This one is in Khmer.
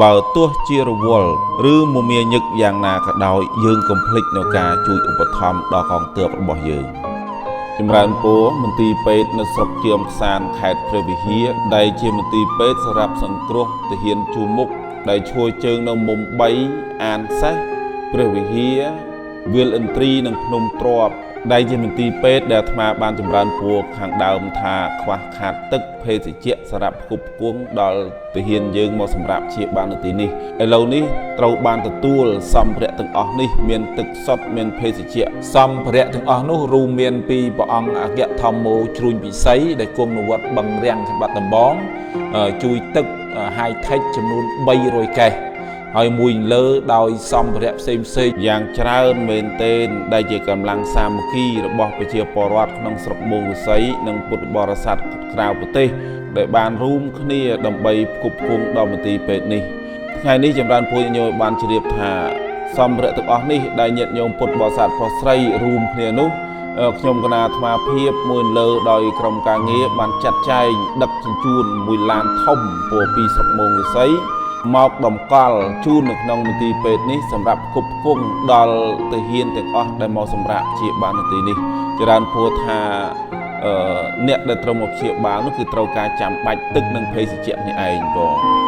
បើទោះជារវល់ឬមមាញឹកយ៉ាងណាក៏ដោយយើងកុំភ្លេចនៅការជួយឧបត្ថម្ភដល់កងទ័ពរបស់យើងចម្រើនពរមន្ទីរពេទ្យនៅស្រុកជាមខ្សានខេត្តព្រះវិហារដែលជាមន្ទីរពេទ្យសម្រាប់សង្គ្រោះទាហានជួរមុខដែលឈរជើងនៅមុំ3អានសេះព្រះវិហារវាលឥន្ទ្រីនិងភ្នំទ្របដែលជាមន្ទីរពេទ្យដែលអាត្មាបានចម្រើនពរខាងដើមថាខ្វះខាតទឹកភេសជ្ជៈសម្រាប់ផ្គប់ផ្គង់ដល់ទាហានយើងមកសម្រាប់ព្យាបាលនៅទីនេះឥឡូវនេះត្រូវបានទទួលសម្ភារៈទាំងអស់នេះមានទឹកសុទ្ធមានភេសជ្ជៈសម្ភារៈទាំងអស់នោះរួមមានពីព្រះអង្គអគ្គធម្មោជ្រួញពិសីដែលគង់នៅវត្តបឹងរាំងខេត្តបាត់ដំបងជួយទឹក high tech ចំនួន300កេសហើយមួយលើដោយសម្ភារៈផ្សេងយ៉ាងច្រើនមែនទែនដែលជាកម្លាំងសាមគ្គីរបស់ប្រជាពលរដ្ឋក្នុងស្រុកមោងវិស័យនិងពុទ្ធបរិស័ទក្រៅប្រទេសដែលបានរួមគ្នាដើម្បីផ្គប់ផ្គង់ដល់មន្ទីរពេទ្យនេះថ្ងៃនេះចម្រើនពរញោមបានជ្រាបថាសម្ភារៈទាំងអស់នេះដែលញាតិញោមពុទ្ធបរិស័ទប្រុសស្រីរួមគ្នានោះខ្ញុំគណៈអាត្មាភាពមួយលើដោយក្រុមការងារបានចាត់ចែងដឹកជញ្ជូនមួយឡានធំពោពីស្រុកមោងវិស័យមកតម្កល់ជូននៅក្នុងមន្ទីរពេទ្យនេះសម្រាប់ផ្គប់ផ្គង់ដល់ទាហានទាំងអស់ដែលមកសម្រាប់ព្យាបាលនៅទីនេះច្រើនពរថាអ្នកដែលត្រូវមកព្យាបាលនោះគឺត្រូវការចាំបាច់ទឹកនិងភេសជ្ជៈនេះឯងបង